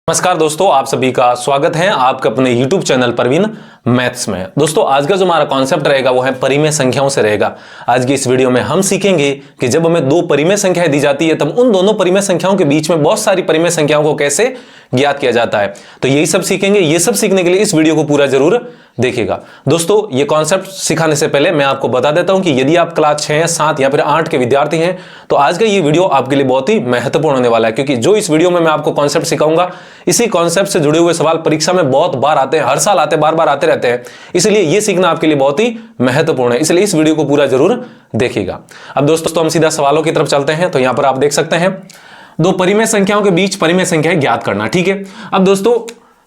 नमस्कार दोस्तों, आप सभी का स्वागत है आपके अपने YouTube चैनल परवीन मैथ्स में। दोस्तों आज का जो हमारा कॉन्सेप्ट रहेगा वो है परिमेय संख्याओं से रहेगा। आज की इस वीडियो में हम सीखेंगे कि जब हमें दो परिमेय संख्याएं दी जाती है तब उन दोनों परिमेय संख्याओं के बीच में बहुत सारी परिमेय संख्याओं को कैसे ज्ञात किया जाता है। तो यही सब सीखेंगे। ये सब सीखने के लिए इस वीडियो को पूरा जरूर देखिएगा। दोस्तों ये कॉन्सेप्ट सिखाने से पहले मैं आपको बता देता हूं कि यदि आप क्लास 6, 7 या फिर 8 के विद्यार्थी हैं तो आज का ये वीडियो आपके लिए बहुत ही महत्वपूर्ण होने वाला है, क्योंकि जो इस वीडियो में मैं आपको कॉन्सेप्ट सिखाऊंगा इसी कॉन्सेप्ट से जुड़े हुए सवाल परीक्षा में बहुत बार आते हैं, हर साल आते हैं, बार बार आते रहते हैं। इसलिए ये सीखना आपके लिए बहुत ही महत्वपूर्ण है, इसलिए इस वीडियो को पूरा जरूर देखिएगा। अब दोस्तों हम सीधा सवालों की तरफ चलते हैं। तो यहां पर आप देख सकते हैं दो परिमेय संख्याओं के बीच परिमेय संख्याएं ज्ञात करना। ठीक है, अब दोस्तों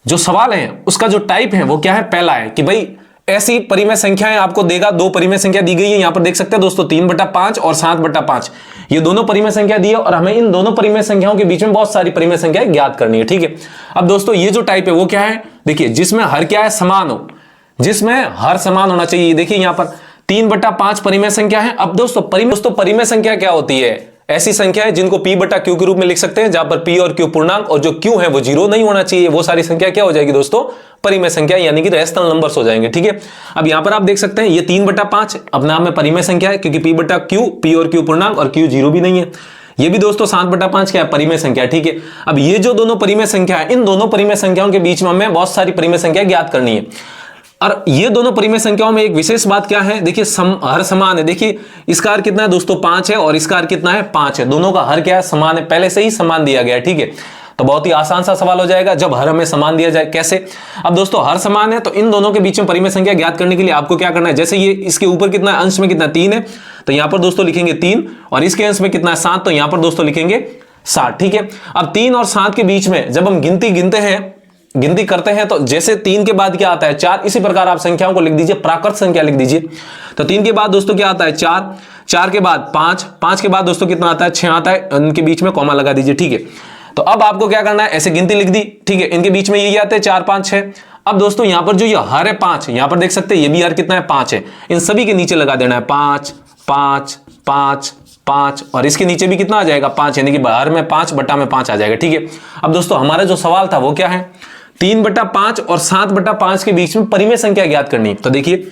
जो सवाल है उसका जो टाइप है वो क्या है, पहला है कि भाई ऐसी परिमेय संख्याएं आपको देगा। दो परिमेय संख्या दी गई है, यहां पर देख सकते हैं दोस्तों 3/5 और 7/5 ये दोनों परिमेय संख्या दी है और हमें इन दोनों परिमेय संख्याओं के बीच में बहुत सारी परिमेय संख्याएं ज्ञात करनी है। ठीक है, अब दोस्तों ये जो टाइप है वो क्या है, देखिए जिसमें हर क्या है, समान हो, जिसमें हर समान होना चाहिए। देखिए यहां पर 3/5 परिमेय संख्या है। अब दोस्तों परिमेय संख्या क्या होती है, ऐसी संख्या है जिनको p/q के रूप में लिख सकते हैं, जहां पर p और q पूर्णांक और जो q है वो 0 नहीं होना चाहिए। वो सारी संख्या क्या हो जाएगी दोस्तों, परिमेय संख्या यानी कि रेशनल नंबर्स हो जाएंगे। ठीक है, अब यहां पर आप देख सकते हैं ये 3/5 अपने नाम में परिमेय संख्या है, क्योंकि p/q, p और q पूर्णांक और q 0 भी नहीं है। ये भी दोस्तों 7/5 क्या है, परिमेय संख्या। ठीक है, अब ये जो दोनों परिमेय संख्या है, इन दोनों परिमेय संख्याओं के बीच में हमें बहुत सारी परिमेय संख्या ज्ञात करनी है। और ये दोनों परिमेय संख्याओं में एक विशेष बात क्या है, देखिए हर समान है। देखिए इसका हर कितना है दोस्तों, 5 है और इसका हर कितना है, 5 है। दोनों का हर क्या है, समान है, पहले से ही समान दिया गया है। ठीक है, तो बहुत ही आसान सा सवाल हो जाएगा जब हर हमें समान दिया जाए। कैसे, अब दोस्तों हर समान है तो इन दोनों के बीच में परिमेय संख्या ज्ञात करने के लिए आपको क्या करना है, जैसे ये इसके ऊपर कितना अंश में कितना 3 है तो यहां पर दोस्तों लिखेंगे 3, और इसके अंश में कितना है 7 तो यहां पर दोस्तों लिखेंगे 7। ठीक है, अब 3 और 7 के बीच में जब हम गिनती करते हैं तो जैसे 3 के बाद क्या आता है 4, इसी प्रकार आप संख्याओं को लिख दीजिए, प्राकृत संख्या लिख दीजिए। तो 3 के बाद दोस्तों क्या आता है 4, 4 के बाद 5, 5 के बाद दोस्तों कितना आता है 6 आता है, इनके बीच में कॉमा लगा दीजिए। ठीक है, तो अब आपको क्या करना है, ऐसे गिनती लिख दी। ठीक है, इनके बीच में ये आते हैं 4, 5, 6। अब दोस्तों यहां पर जो ये हर है 5, यहां पर देख सकते हैं ये भी हर कितना है 5 है, इन सभी के नीचे लगा देना है 5, 5, 5, 5 और इसके नीचे भी कितना आ जाएगा 5, यानी कि हर में 5/5 आ जाएगा। ठीक है, अब दोस्तों हमारा जो सवाल था वो क्या है, 3/5 और 7/5 के बीच में परिमेय संख्या ज्ञात करनी। तो देखिए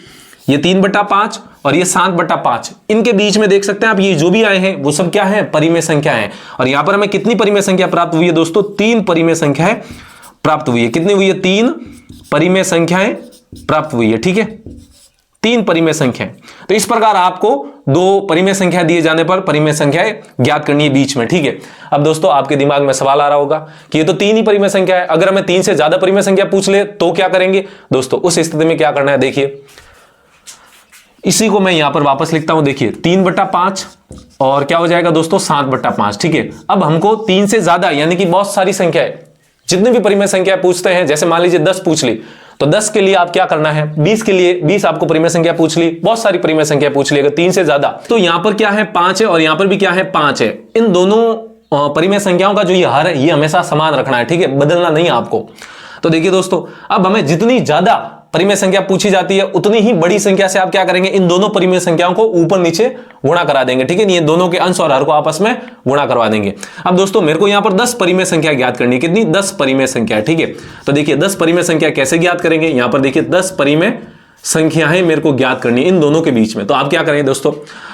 ये 3/5 और ये 7/5, इनके बीच में देख सकते हैं आप ये जो भी आए हैं वो सब क्या है, परिमेय संख्या है। और यहां पर हमें कितनी परिमेय संख्या प्राप्त हुई है दोस्तों, 3 परिमेय संख्याएं प्राप्त हुई है। कितनी हुई है, 3 परिमेय संख्याएं प्राप्त हुई है। ठीक है, 3 परिमेय संख्याएं। तो इस प्रकार आपको 2 परिमेय संख्या दिए जाने पर परिमेय संख्याएं ज्ञात करनी है बीच में। ठीक है, अब दोस्तों आपके दिमाग में सवाल आ रहा होगा कि ये तो 3 ही परिमेय संख्या है, अगर हमें 3 से ज्यादा परिमेय संख्या पूछ ले तो क्या करेंगे। दोस्तों उस स्थिति में क्या करना है, देखिए इसी को मैं यहां पर वापस लिखता हूं। देखिए 3/5 और क्या हो जाएगा दोस्तों 7/5। ठीक है, अब हमको 3 से ज्यादा यानी कि बहुत सारी संख्याएं, जितनी भी परिमेय संख्या पूछते हैं, जैसे मान लीजिए 10 पूछ ली तो 10 के लिए आप क्या करना है, 20 के लिए 20 आपको परिमेय संख्या पूछ ली, बहुत सारी परिमेय संख्या पूछ ली। अगर 3 से ज्यादा तो यहां पर क्या है 5 है और यहां पर भी क्या है 5 है। इन दोनों परिमेय संख्याओं का जो ये हर है ये हमेशा समान रखना है। ठीक है, बदलना नहीं है आपको। तो देखिए दोस्तों अब हमें जितनी ज्यादा परिमेय संख्या पूछी जाती है उतनी ही बड़ी संख्या से आप क्या करेंगे, इन दोनों परिमेय संख्याओं को ऊपर नीचे गुणा करा देंगे। ठीक है, ये दोनों के अंश और हर को आपस में गुणा करवा देंगे। अब दोस्तों मेरे को यहां पर 10 परिमेय संख्या ज्ञात करनी है। कितनी, 10 परिमेय संख्या। ठीक है, तो देखिए 10 परिमेय संख्या कैसे ज्ञात करेंगे, यहां पर देखिए 10 परिमेय संख्याएं मेरे को ज्ञात करनी है इन दोनों के बीच में। तो आप क्या करेंगे दोस्तों,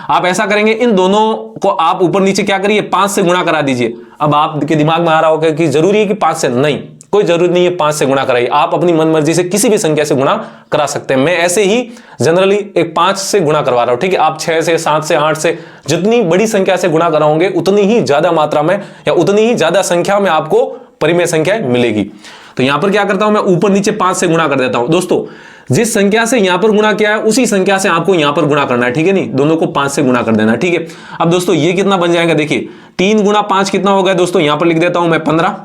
आप ऐसा करेंगे, इन दोनों को आप ऊपर नीचे क्या करिए 5 से गुणा करा दीजिए। अब आपके दिमाग में आ रहा होगा कि जरूरी है कि 5 से, नहीं, कोई जरूरत नहीं है 5 से गुणा कराइए, आप अपनी मनमर्जी से किसी भी संख्या से गुणा करा सकते हैं। मैं ऐसे ही जनरली एक 5 से गुणा करवा रहा हूं। ठीक है, आप 6 से, 7 से, 8 से, जितनी बड़ी संख्या से गुणा कराओगे उतनी ही ज्यादा मात्रा में या उतनी ही ज्यादा संख्या में आपको परिमेय संख्या मिलेगी। तो यहां पर क्या करता हूं, मैं ऊपर नीचे 5 से गुणा कर देता हूं। दोस्तों जिस संख्या से यहां पर गुणा किया है उसी संख्या से आपको यहां पर गुणा करना है। ठीक है, नहीं, दोनों को 5 से गुणा कर देना है। ठीक है, अब दोस्तों ये कितना बन जाएगा, देखिए 3 × 5 कितना होगा दोस्तों, यहां पर लिख देता हूं मैं 15,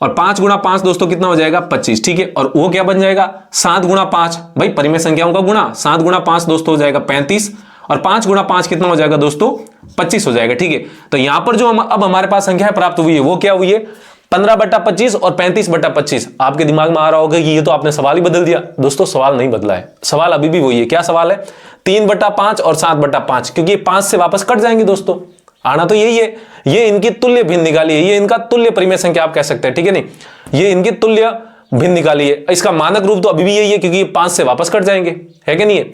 और 5 × 5 दोस्तों कितना हो जाएगा 25। ठीक है, और वो क्या बन जाएगा 7 × 5, भाई परिमेय संख्याओं का गुणा, 7 × 5 दोस्तों हो जाएगा 35, और 5 × 5 कितना हो जाएगा दोस्तों 25 हो जाएगा। ठीक है, तो यहां पर जो अब हमारे पास संख्या प्राप्त हुई है वो क्या हुई है, 15/25 और 35/25। आपके दिमाग में आ रहा होगा कि ये तो आपने सवाल ही बदल दिया। दोस्तों सवाल नहीं बदला है, सवाल अभी भी वही है। क्या सवाल है, 3/5 और 7/5, क्योंकि 5 से वापस कट जाएंगे दोस्तों। आना तो यही है ये इनकी तुल्य भिन्न निकाली है, ये इनका तुल्य परिमेय संख्या आप कह सकते हैं, ठीक है नहीं, ये इनकी तुल्य भिन्न निकाली है। इसका मानक रूप तो अभी भी यही है क्योंकि 5 से वापस कट जाएंगे, है कि नहीं है।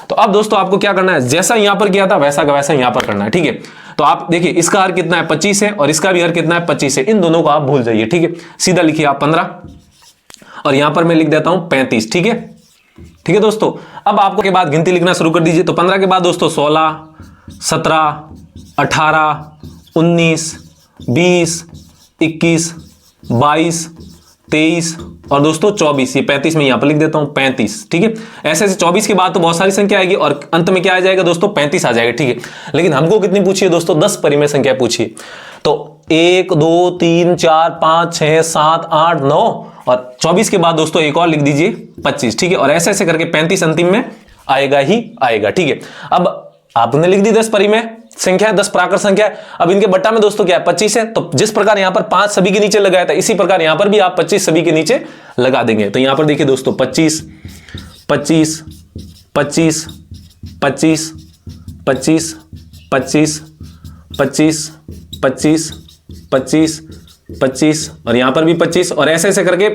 तो अब दोस्तों आपको क्या करना है, जैसा यहां पर किया था वैसा का वैसा यहां पर करना है, ठीक है। तो आप देखिए इसका हर कितना है 25 है और इसका भी हर कितना है 25 है, इन दोनों को आप भूल जाइए, ठीक है। सीधा लिखिए आप 15 और यहां पर मैं लिख देता हूं 35, ठीक है, ठीक है दोस्तों। अब आपको के बाद गिनती लिखना शुरू कर दीजिए। तो 15 के बाद दोस्तों 16, 17, 18, 19, 20, 21, 22, 23 और दोस्तों 24, ये 35 में यहां पर लिख देता हूं 35, ठीक है। ऐसे ऐसे 24 के बाद तो बहुत सारी संख्या आएगी और अंत में क्या आ जाएगा दोस्तों 35 आ जाएगा, ठीक है। लेकिन हमको कितनी पूछी है दोस्तों, 10 परिमेय संख्या पूछी है। तो 1 2 3 4 5 6 7 8 9 और 24 के बाद दोस्तों एक और लिख दीजिए 25, ठीक है। और ऐसे ऐसे करके 35 अंतिम में आएगा ही आएगा, ठीक है। अब आपने लिख दी 10 परिमेय संख्या है, 10 प्राकृत संख्या है। अब इनके बट्टा में दोस्तों क्या है 25 है, तो जिस प्रकार यहां पर 5 सभी के नीचे लगाया था इसी प्रकार यहां पर भी आप 25 सभी के नीचे लगा देंगे। तो यहां पर देखिए दोस्तों 25 25 25 25 25 25 25 25 25 25 और यहां पर भी 25 और ऐसे ऐसे करके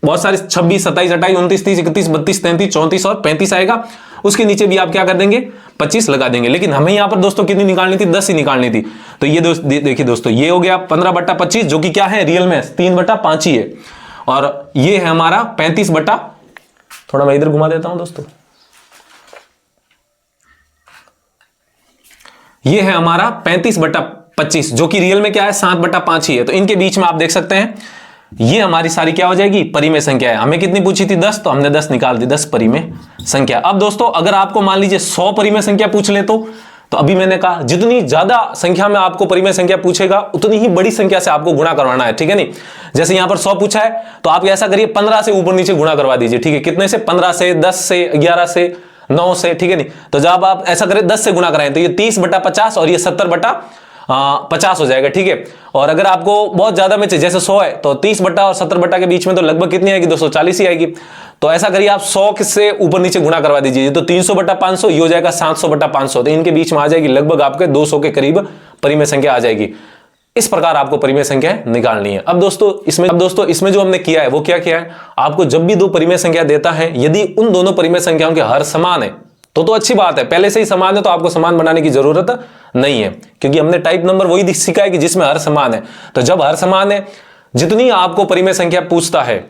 बहुत सारे 26 27 28 29 30 31 32 33 34 और 35 आएगा। उसके नीचे भी आप क्या कर देंगे 25 लगा देंगे। लेकिन हमें यहां पर दोस्तों कितनी निकालनी थी, 10 ही निकालनी थी। तो ये देखिए दोस्तों ये हो गया 15/25 जो कि क्या है रियल में 3/5 ही है। और ये है हमारा 35 बटा, थोड़ा मैं इधर घुमा देता हूं दोस्तों, ये है हमारा 35/25 जो कि रियल में क्या है 7/5 ही है। तो इनके बीच में आप देख सकते हैं ये हमारी सारी क्या हो जाएगी परिमेय संख्या है। हमें कितनी पूछी थी 10, तो हमने 10 निकाल दी, 10 परिमेय संख्या। अब दोस्तों अगर आपको मान लीजिए 100 परिमेय संख्या पूछ ले तो अभी मैंने कहा जितनी ज्यादा संख्या में आपको परिमेय संख्या पूछेगा उतनी ही बड़ी संख्या से आपको गुणा करवाना है, ठीक है नहीं। जैसे यहां पर 100 पूछा है तो आप ऐसा करिए 15 से ऊपर नीचे गुणा करवा दीजिए, ठीक है। कितने से 15 से 10 से 11 से 9 से, ठीक है नहीं। तो जब आप ऐसा करें 10 से गुणा कराएं तो ये 30/50 और ये 70/50 हो जाएगा, ठीक है। और अगर आपको बहुत ज्यादा में जैसे 100 है तो 30 बट्टा और 70 बट्टा के बीच में तो लगभग कितनी आएगी 240 ही आएगी। तो ऐसा करिए आप 100 से ऊपर नीचे गुणा करवा दीजिए तो 300/500 ये हो जाएगा 700/500। तो इनके बीच में आ जाएगी लगभग आपके 200 के करीब परिमेय संख्या आ जाएगी। इस प्रकार आपको परिमेय संख्या निकालनी है। अब दोस्तों इसमें जो हमने किया है वो क्या किया है, आपको जब भी दो परिमेय संख्या देता है यदि उन दोनों परिमेय संख्याओं के हर समान है तो अच्छी बात है, पहले से ही समान है तो आपको समान बनाने की जरूरत नहीं है क्योंकि हमने टाइप नंबर वही सीखा है कि जिसमें हर समान है। तो जब हर समान है जितनी आपको परिमेय संख्या पूछता है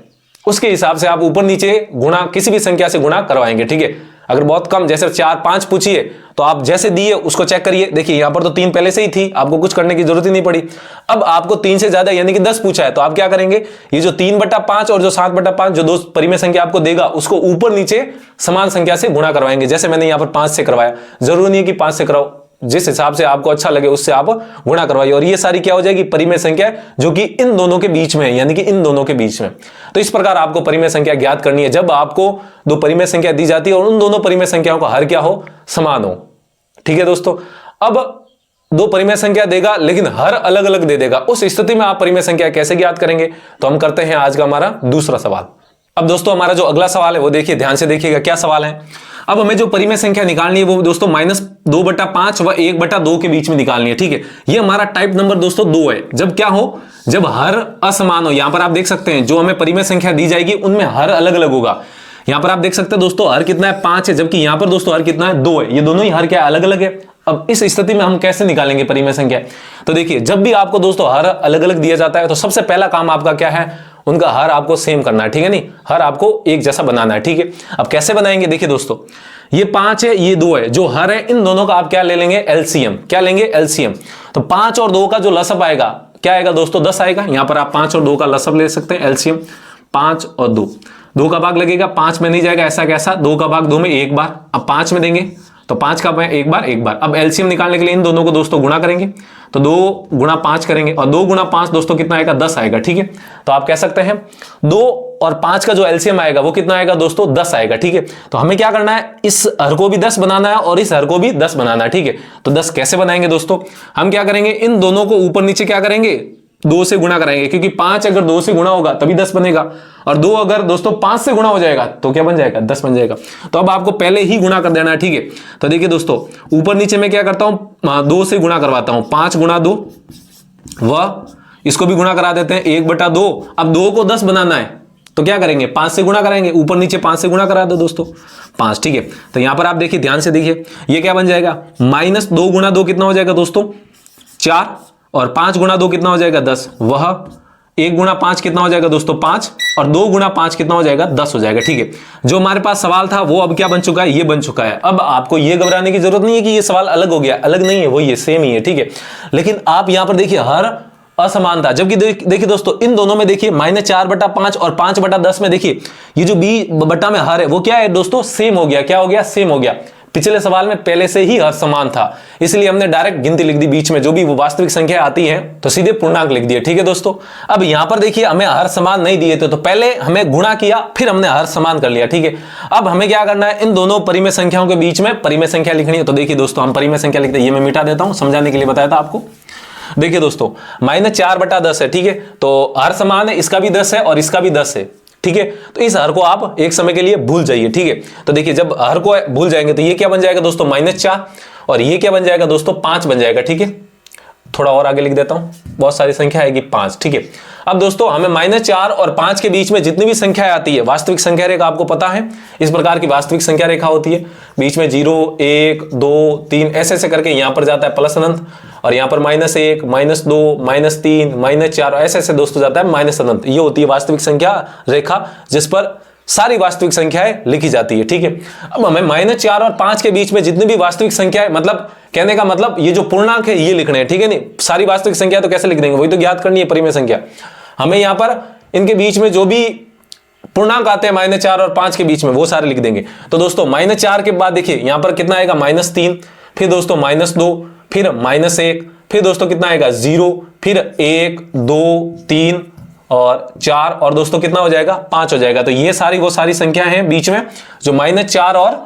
उसके हिसाब से आप ऊपर नीचे गुणा किसी भी संख्या से गुणा करवाएंगे, ठीक है। अगर बहुत कम जैसे 4 5 पूछिए तो आप जैसे दिए उसको चेक करिए, देखिए यहां पर तो 3 पहले से ही थी, आपको कुछ करने की जरूरत ही नहीं पड़ी। अब आपको 3 से ज्यादा यानी कि 10 पूछा है तो आप क्या करेंगे, ये जो 3/5 और जो 7/5 जो दो परिमेय संख्या आपको देगा उसको ऊपर नीचे समान संख्या से गुणा करवाएंगे। जैसे मैंने यहां पर 5 से करवाया, जरूरी नहीं है कि 5 से कराओ, जिस हिसाब से आपको अच्छा लगे उससे आप गुणा करवाइए। और ये सारी क्या हो जाएगी परिमेय संख्या जो कि इन दोनों के बीच में है, यानी कि इन दोनों के बीच में। तो इस प्रकार आपको परिमेय संख्या ज्ञात करनी है जब आपको दो परिमेय संख्या दी जाती है और उन दोनों परिमेय संख्याओं का हर क्या हो समान हो, ठीक है दोस्तों। अब दो परिमेय संख्या देगा लेकिन हर अलग अलग दे देगा, उस स्थिति में आप परिमेय संख्या कैसे ज्ञात करेंगे, तो हम करते हैं आज का हमारा दूसरा सवाल। अब दोस्तों हमारा जो अगला सवाल है वो देखिए ध्यान से देखिएगा क्या सवाल है। अब हमें जो परिमेय संख्या निकालनी है वो दोस्तों -2/5 व 1/2 के बीच में निकालनी है, ठीक है। ये हमारा टाइप नंबर दोस्तों 2 है। जब क्या हो, जब हर असमान हो। यहां पर आप देख सकते हैं जो हमें परिमेय संख्या दी जाएगी उनमें हर अलग अलग होगा। यहां पर आप देख सकते हैं दोस्तों हर कितना है 5 है, जबकि यहां पर दोस्तों हर कितना है 2 है। ये दोनों ही हर क्या अलग अलग है। अब इस स्थिति में हम कैसे निकालेंगे परिमेय संख्या, तो देखिए जब भी आपको दोस्तों हर अलग अलग दिया जाता है तो सबसे पहला काम आपका क्या है, उनका हर आपको सेम करना है, ठीक है नहीं, हर आपको एक जैसा बनाना है, ठीक है। अब कैसे बनाएंगे, देखिए दोस्तों ये 5 है ये 2 है, जो हर है इन दोनों का आप क्या ले लेंगे एलसीएम, क्या लेंगे एलसीएम। तो 5 और 2 का जो लसअप आएगा क्या आएगा दोस्तों 10 आएगा। यहां पर आप 5 और 2 का लसअप ले सकते हैं एलसीएम, 5 और 2 का भाग लगेगा, 5 में नहीं जाएगा ऐसा कैसा, 2 का भाग 2 में एक बार, अब 5 में देंगे तो 5 का एक बार। अब एलसीएम निकालने के लिए इन दोनों को दोस्तों गुणा करेंगे तो 2 × 5 करेंगे और 2 × 5 दोस्तों कितना आएगा 10 आएगा, ठीक है। तो आप कह सकते हैं 2 और 5 का जो एलसीएम आएगा वो कितना आएगा दोस्तों 10 आएगा, ठीक है। तो हमें क्या करना है, इस हर को भी 10 बनाना है और इस हर को भी 10 बनाना है, ठीक है। तो 10 कैसे बनाएंगे दोस्तों, हम क्या करेंगे इन दोनों को ऊपर नीचे क्या करेंगे 2 से गुणा कराएंगे, क्योंकि 5 अगर 2 से गुणा होगा तभी 10 बनेगा और 2 अगर दोस्तों 5 से गुणा हो जाएगा तो क्या बन जाएगा 10 बन जाएगा। तो अब आपको पहले ही गुणा कर देना है, ठीक है। तो देखिए दोस्तों ऊपर नीचे में क्या करता हूं 2 से गुणा करवाता हूं, 5 × 2 वह इसको भी गुणा करा देते हैं 1/2। अब 2 को 10 बनाना है तो क्या करेंगे, 5 से गुणा कराएंगे, ऊपर नीचे 5 से गुणा करा दो दोस्तों, 5। ठीक है, तो यहां पर आप देखिए, ध्यान से देखिए, ये क्या बन जाएगा, -2 गुणा 2 कितना हो जाएगा दोस्तों, 4, और 5 गुणा 2 कितना हो जाएगा, 10। वह 1 गुणा 5 कितना हो जाएगा दोस्तों, 5, और 2 गुणा 5 कितना हो जाएगा, 10 हो जाएगा। ठीक है, जो हमारे पास सवाल था वो अब क्या बन चुका है, ये बन चुका है। अब आपको ये घबराने की जरूरत नहीं है कि ये सवाल अलग हो गया, अलग नहीं है, वही है, सेम ही है। ठीक है, लेकिन आप यहां पर देखिए हर असमानता, जबकि देखिए दोस्तों इन दोनों में देखिए -4/5 और 5/10 में देखिए ये जो बी बटा में हर है वो क्या है दोस्तों, सेम हो गया। क्या हो गया, सेम हो गया। पिछले सवाल में पहले से ही हर समान था, इसलिए हमने डायरेक्ट गिनती लिख दी, बीच में जो भी वो वास्तविक संख्या आती है तो सीधे पूर्णांक लिख दिए। ठीक है दोस्तों, अब यहां पर देखिए हमें हर समान नहीं दिए थे, तो पहले हमें गुणा किया, फिर हमने हर समान कर लिया। ठीक है, अब हमें क्या करना है, इन दोनों परिमेय संख्याओं के बीच में परिमेय संख्या लिखनी है। तो देखिए दोस्तों, हम परिमेय संख्या लिखते हैं, ये मैं मिटा देता हूं, समझाने के लिए बताया था आपको। देखिए दोस्तों, -4/10 है। ठीक है, तो हर समान है, इसका भी 10 है और इसका भी 10 है। ठीक है, तो इस हर को आप एक समय के लिए भूल जाइए। ठीक है, तो देखिए जब हर को भूल जाएंगे तो ये क्या बन जाएगा दोस्तों, -4, और ये क्या बन जाएगा दोस्तों, 5 बन जाएगा। ठीक है, थोड़ा और आगे लिख देता हूं, बहुत सारी संख्या आएगी, 5। ठीक है, अब दोस्तों हमें -4 और 5 के बीच में जितनी भी संख्या आती है, वास्तविक संख्या रेखा आपको पता है, इस प्रकार की वास्तविक संख्या रेखा होती है, बीच में 0, 1, 2, 3 ऐसे ऐसे करके यहां पर जाता है प्लस अनंत, और यहां पर -1, -2, -3, -4 ऐसे ऐसे दोस्तों जाता है माइनस अनंत। ये होती है वास्तविक संख्या रेखा, जिस पर सारी वास्तविक संख्याएं लिखी जाती है। ठीक है, अब हमें -4 और 5 के बीच में जितनी भी वास्तविक संख्याएं, मतलब कहने का मतलब ये जो पूर्णांक है ये लिखने हैं। ठीक है, नहीं सारी वास्तविक संख्या तो कैसे लिख देंगे, वही तो ज्ञात करनी है परिमेय संख्या। हमें यहां पर इनके बीच में जो भी पूर्णांक आते हैं -4 और 5 के बीच में, वो सारे लिख देंगे। तो दोस्तों -4 के बाद देखिए यहां पर कितना आएगा, -3, फिर दोस्तों -2, फिर -1, फिर दोस्तों कितना आएगा, 0, फिर 1, 2, 3 और 4, और दोस्तों कितना हो जाएगा, 5 हो जाएगा। तो ये सारी वो सारी संख्या हैं बीच में जो -4 और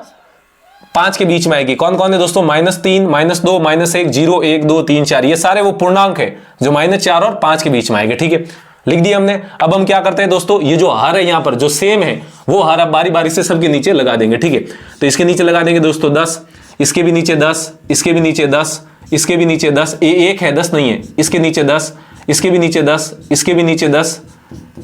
5 के बीच में आएगी। कौन कौन है दोस्तों, -3, -2, -1, 0, 1, 2, 3, 4, ये सारे वो पूर्णांक है जो -4 और 5 के बीच में आएंगे। ठीक है, लिख दिया हमने। अब हम क्या करते हैं दोस्तों, ये जो हर है यहां पर जो सेम है वो हर अब बारी बारी से सबके नीचे लगा देंगे। ठीक है, तो इसके नीचे लगा देंगे दोस्तों 10, इसके भी नीचे 10, इसके भी नीचे 10, इसके भी नीचे 10, एक है 10 नहीं है, इसके नीचे 10, इसके भी नीचे 10, इसके भी नीचे 10,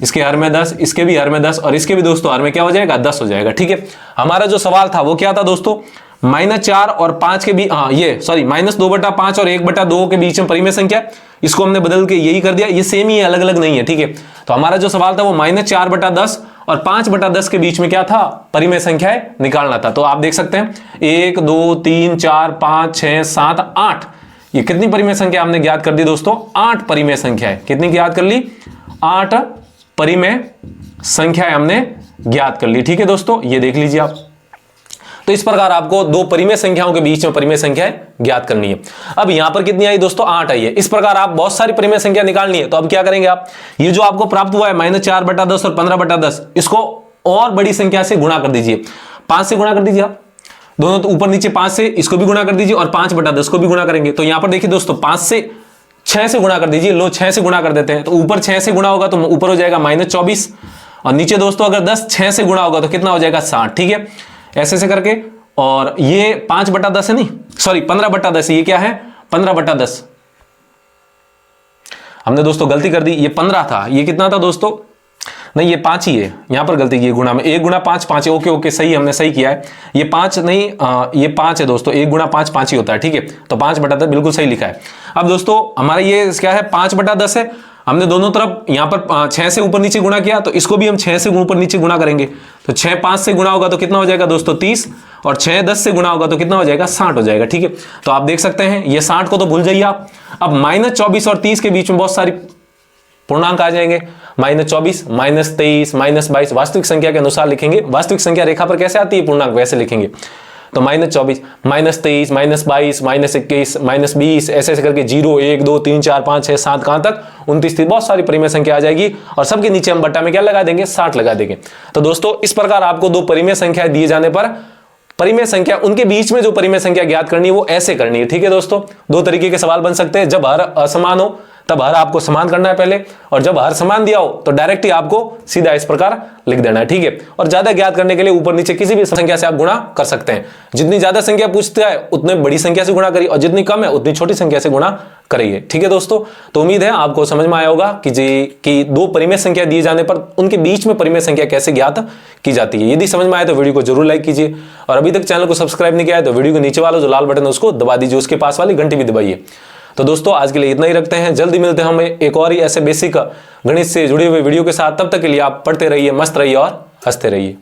इसके हर में 10, इसके भी हर में 10, और इसके भी दोस्तों हर में क्या हो जाएगा, 10 हो जाएगा। ठीक है, हमारा जो सवाल था वो क्या था दोस्तों, -4 और 5 के बीच, ये सॉरी -2/5 और 1/2 के बीच में परिमेय संख्या, इसको हमने बदल के यही कर दिया, ये सेम ही है, अलग अलग नहीं है। ठीक है, तो हमारा जो सवाल था वो -4/10 और 5/10 के बीच में क्या था, परिमेय संख्याएं निकालना था। तो आप देख सकते हैं 1, 2, 3, 4, 5, 6, 7, 8, ये कितनी परिमेय संख्या हमने ज्ञात कर दी दोस्तों, 8 परिमेय संख्याएं। कितनी ज्ञात कर ली, 8 परिमेय संख्याएं हमने ज्ञात कर ली। ठीक है दोस्तों, ये देख लीजिए आप। तो इस प्रकार आपको दो परिमेय संख्याओं के बीच में परिमेय संख्याएं ज्ञात करनी है। अब यहां पर कितनी आई दोस्तों, 8 आई है। इस प्रकार आप बहुत सारी परिमेय संख्या निकालनी है। तो अब क्या करेंगे आप, ये जो आपको प्राप्त हुआ है -4/10 और 15/10, इसको और बड़ी संख्या से गुणा कर दीजिए, 5 से गुणा कर दीजिए आप दोनों, तो ऊपर नीचे 5 से इसको भी गुणा कर दीजिए और 5/10 को भी गुणा करेंगे। तो यहां पर देखिए दोस्तों 5 से 6 से गुणा कर दीजिए, लो 6 से गुणा कर देते हैं, तो ऊपर 6 से गुणा होगा तो ऊपर हो जाएगा -24, और नीचे दोस्तों अगर 10 6 से गुणा होगा तो कितना हो जाएगा, 60। ठीक है, ऐसे ऐसे करके, और ये 5/10 है, नहीं सॉरी 15/10, ये क्या है 15/10, हमने दोस्तों गलती कर दी, ये 15 था, ये कितना था दोस्तों, नहीं ये 5 ही है, यहां पर गलती की है, गुणा में 1 गुणा 5 5 है, ओके ओके सही, हमने सही किया है, ये 5 नहीं ये 5 है दोस्तों, 1 गुणा 5 5 ही होता है। ठीक है, तो 5/10 बिल्कुल सही लिखा है। अब दोस्तों हमारा ये क्या है, 5/10 है, हमने दोनों तरफ यहां पर 6 से ऊपर नीचे गुणा किया, तो इसको भी हम 6 से ऊपर नीचे गुणा करेंगे, तो 6 5 से गुणा होगा तो कितना हो जाएगा दोस्तों 30, और 6 10 से गुणा होगा तो कितना हो जाएगा 60 हो जाएगा। ठीक है, तो आप देख सकते हैं ये 60 को तो भूल जाइए आप। अब -24 और 30 के बीच में बहुत सारी पूर्णांक आ जाएंगे, -24, -23, -22 वास्तविक संख्या के अनुसार लिखेंगे, वास्तविक संख्या रेखा पर कैसे आती है पूर्णांक वैसे लिखेंगे। तो -24, -23, -22, -21, -20 ऐसे ऐसे करके 0 1 2 3 4 5 6 7 कहां तक 29 तक बहुत सारी परिमेय संख्या आ जाएगी, और सबके नीचे हम बट्टा में क्या लगा देंगे, 60 लगा देंगे। तो दोस्तों इस प्रकार आपको दो परिमेय संख्या दिए जाने पर परिमेय संख्या उनके बीच में जो परिमेय संख्या ज्ञात करनी है वो ऐसे करनी है। ठीक है दोस्तों, दो तरीके के सवाल बन सकते हैं, जब हर असमान हो तब हर आपको समान करना है पहले, और जब हर समान दिया हो तो डायरेक्ट ही आपको सीधा इस प्रकार लिख देना है, ठीक है। और ज्यादा ज्ञात करने के लिए ऊपर नीचे किसी भी संख्या से आप गुणा कर सकते हैं। जितनी ज्यादा संख्या पूछता है उतने बड़ी संख्या से गुणा करिए, और जितनी कम है उतनी छोटी संख्या से गुणा करिए, ठीक है दोस्तों। तो उम्मीद है आपको समझ में आया होगा कि दो परिमेय संख्या दिए जाने पर उनके बीच में परिमेय संख्या कैसे ज्ञात की जाती है। यदि समझ में आए तो वीडियो को जरूर लाइक कीजिए, और अभी तक चैनल को सब्सक्राइब नहीं किया है तो वीडियो के नीचे वाला जो लाल बटन है उसको दबा दीजिए, उसके पास वाली घंटी भी दबाइए। तो दोस्तों आज के लिए इतना ही रखते हैं, जल्दी मिलते हैं हम एक और ही ऐसे बेसिक गणित से जुड़े हुए वीडियो के साथ। तब तक के लिए आप पढ़ते रहिए, मस्त रहिए और हंसते रहिए।